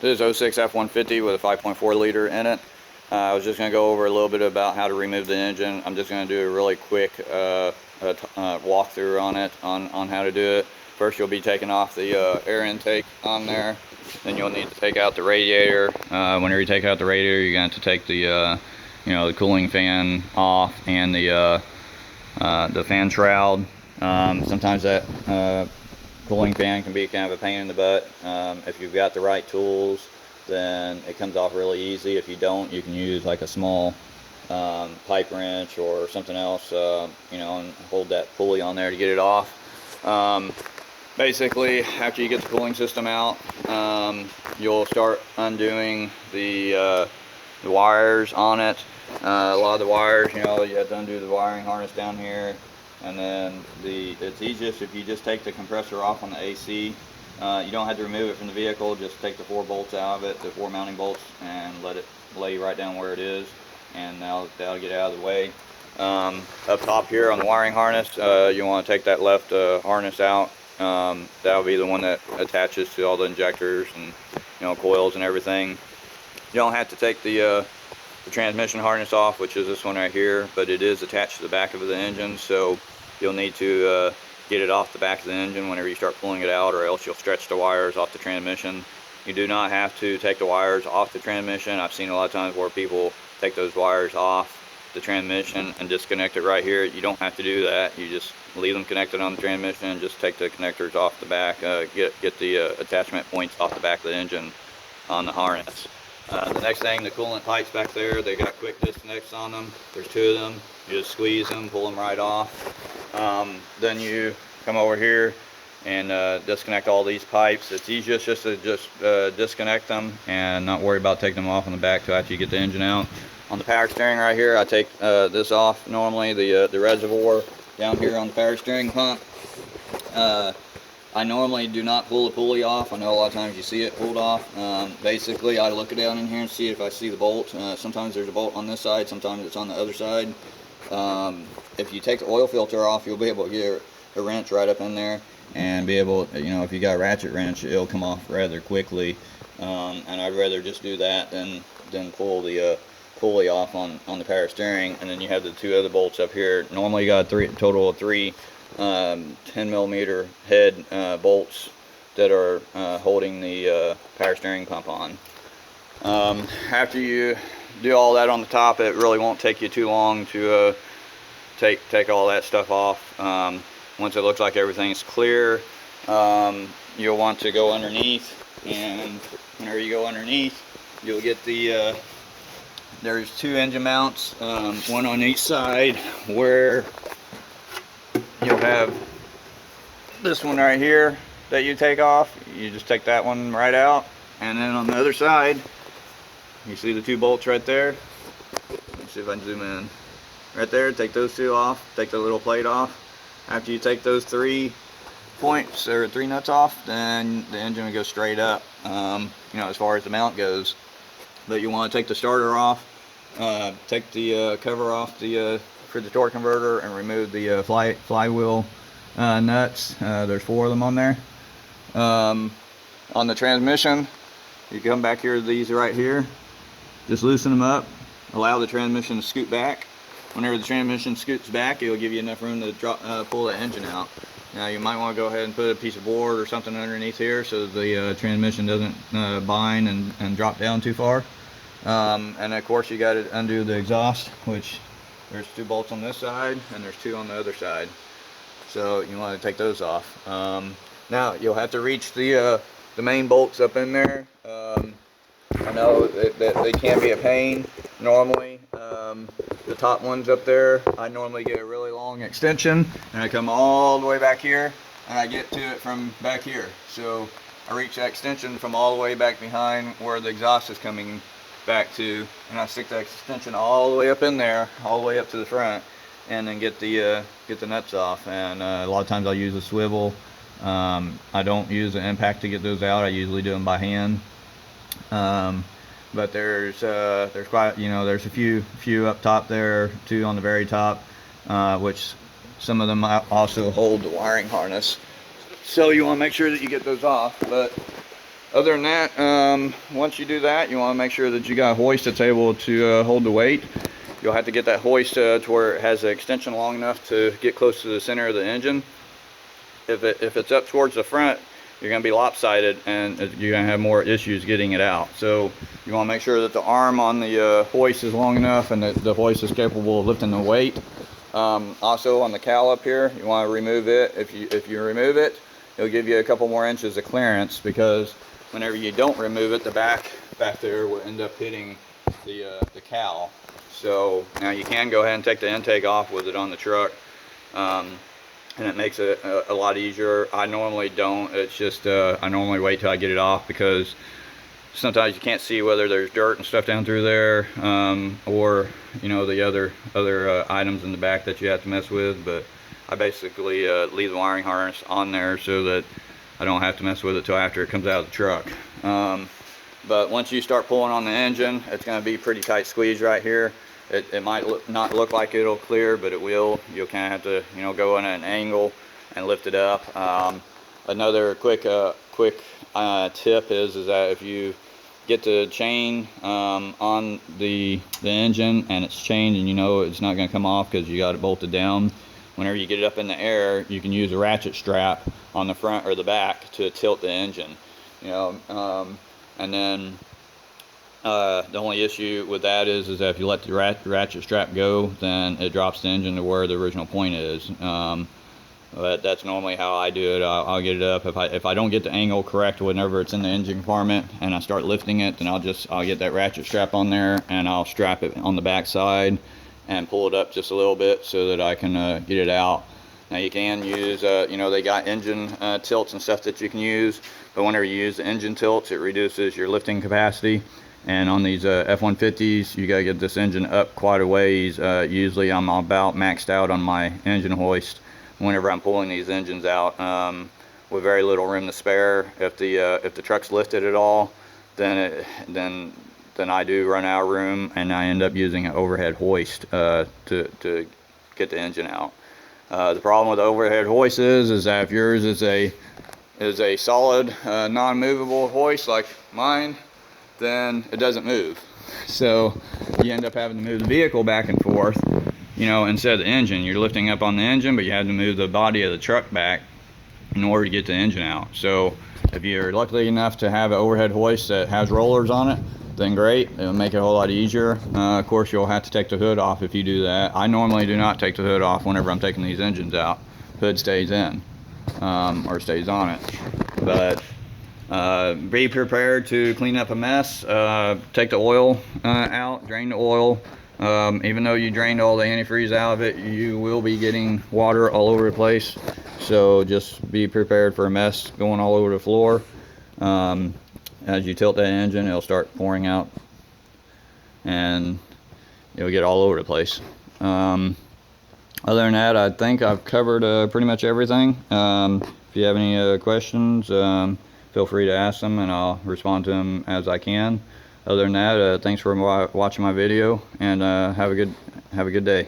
This is 06 F150 with a 5.4 liter in it. I was just going to go over a little bit about how to remove the engine. I'm just going to do a really quick walkthrough on it, on how to do it. First, you'll be taking off the air intake on there. Then you'll need to take out the radiator. Whenever you take out the radiator, you're going to have to take the the cooling fan off and the fan shroud. Sometimes that cooling fan can be kind of a pain in the butt. If you've got the right tools, then it comes off really easy. If you don't, you can use like a small pipe wrench or something else, and hold that pulley on there to get it off. Basically, after you get the cooling system out, you'll start undoing the wires on it. A lot of the wires, you have to undo the wiring harness down here. And then it's easiest if you just take the compressor off on the AC. You don't have to remove it from the vehicle, just take the 4 bolts out of it, the 4 mounting bolts, and let it lay right down where it is, and that'll get out of the way. Up top here on the wiring harness, you want to take that left harness out. That'll be the one that attaches to all the injectors and coils and everything. You don't have to take the transmission harness off, which is this one right here, but it is attached to the back of the engine, so you'll need to get it off the back of the engine whenever you start pulling it out, or else you'll stretch the wires off the transmission. You do not have to take the wires off the transmission. I've seen a lot of times where people take those wires off the transmission and disconnect it right here. You don't have to do that. You just leave them connected on the transmission and just take the connectors off the back, get the attachment points off the back of the engine on the harness. The next thing, the coolant pipes back there, they got quick disconnects on them. There's 2 of them. You just squeeze them, pull them right off. Then you come over here and disconnect all these pipes. It's easiest just to disconnect them and not worry about taking them off on the back till after you get the engine out. On the power steering right here, I take this off normally, the reservoir down here on the power steering pump. I normally do not pull the pulley off. I know a lot of times you see it pulled off. Basically, I look it down in here and see if I see the bolt. Sometimes there's a bolt on this side, sometimes it's on the other side. If you take the oil filter off, you'll be able to get a wrench right up in there and be able, if you got a ratchet wrench, it'll come off rather quickly. And I'd rather just do that than pull the pulley off on the power steering. And then you have the 2 other bolts up here. Normally you got a total of 3 10mm head bolts that are holding the power steering pump on. After you do all that on the top, it really won't take you too long to take all that stuff off. Once it looks like everything's clear, you'll want to go underneath, and whenever you go underneath, you'll get the there's 2 engine mounts, one on each side, where you'll have this one right here that you take off. You just take that one right out, and then on the other side, you see the 2 bolts right there. Let's see if I can zoom in. Right there, take those 2 off, take the little plate off. After you take those 3 points or 3 nuts off, then the engine will go straight up, as far as the mount goes. But you want to take the starter off, take the cover off for the torque converter, and remove the flywheel nuts. There's 4 of them on there. On the transmission, you come back here to these right here, just loosen them up, allow the transmission to scoot back. Whenever the transmission scoots back, it'll give you enough room to pull the engine out. Now you might want to go ahead and put a piece of board or something underneath here so the transmission doesn't bind and drop down too far. And of course you got to undo the exhaust, which there's 2 bolts on this side and there's 2 on the other side. So you want to take those off. Now you'll have to reach the main bolts up in there. I know that they can be a pain normally. The top ones up there, I normally get a really long extension, and I come all the way back here, and I get to it from back here. So I reach that extension from all the way back behind where the exhaust is coming back to, and I stick that extension all the way up in there, all the way up to the front, and then get the nuts off. And a lot of times I'll use a swivel. I don't use an impact to get those out. I usually do them by hand. But there's quite, there's a few up top there, 2 on the very top, which some of them also hold the wiring harness. So you want to make sure that you get those off. But Other than that, once you do that, you want to make sure that you got a hoist that's able to hold the weight. You'll have to get that hoist to where it has an extension long enough to get close to the center of the engine. If it's up towards the front, you're going to be lopsided and you're going to have more issues getting it out. So you want to make sure that the arm on the hoist is long enough and that the hoist is capable of lifting the weight. Also on the cowl up here, you want to remove it. If you remove it, it'll give you a couple more inches of clearance, because whenever you don't remove it, the back there will end up hitting the cowl. So now you can go ahead and take the intake off with it on the truck. And it makes it a lot easier. I normally don't. It's just I normally wait till I get it off, because sometimes you can't see whether there's dirt and stuff down through there, or you know, the other items in the back that you have to mess with. But I basically leave the wiring harness on there so that I don't have to mess with it till after it comes out of the truck. But once you start pulling on the engine, it's going to be pretty tight squeeze right here. It might not look like it'll clear, but it will. You'll kind of have to, you know, go in at an angle and lift it up. Another quick tip is that if you get the chain on the engine and it's chained and you know it's not going to come off because you got it bolted down, whenever you get it up in the air, you can use a ratchet strap on the front or the back to tilt the engine. You know, and then the only issue with that is that if you let the ratchet strap go, then it drops the engine to where the original point is. But that's normally how I do it. I'll get it up. If I don't get the angle correct whenever it's in the engine compartment and I start lifting it, then I'll get that ratchet strap on there and I'll strap it on the back side and pull it up just a little bit so that I can get it out. Now you can use, you know, they got engine tilts and stuff that you can use, but whenever you use the engine tilts, it reduces your lifting capacity. And on these F150s, you gotta get this engine up quite a ways. Usually I'm about maxed out on my engine hoist whenever I'm pulling these engines out, with very little room to spare. If the truck's lifted at all, then I do run out of room, and I end up using an overhead hoist to get the engine out. The problem with the overhead hoist is that if yours is a solid non-movable hoist like mine, then it doesn't move. So you end up having to move the vehicle back and forth, you know, instead of the engine. You're lifting up on the engine, but you have to move the body of the truck back in order to get the engine out. So if you're lucky enough to have an overhead hoist that has rollers on it, then great, it'll make it a whole lot easier. Of course, you'll have to take the hood off if you do that. I normally do not take the hood off whenever I'm taking these engines out. Hood stays in, or stays on it. But be prepared to clean up a mess. Take the oil out, drain the oil. Even though you drained all the antifreeze out of it, you will be getting water all over the place. So just be prepared for a mess going all over the floor. As you tilt that engine, it'll start pouring out and you'll get all over the place. Other than that, I think I've covered pretty much everything. If you have any questions, feel free to ask them and I'll respond to them as I can. Other than that, thanks for watching my video, and have a good day.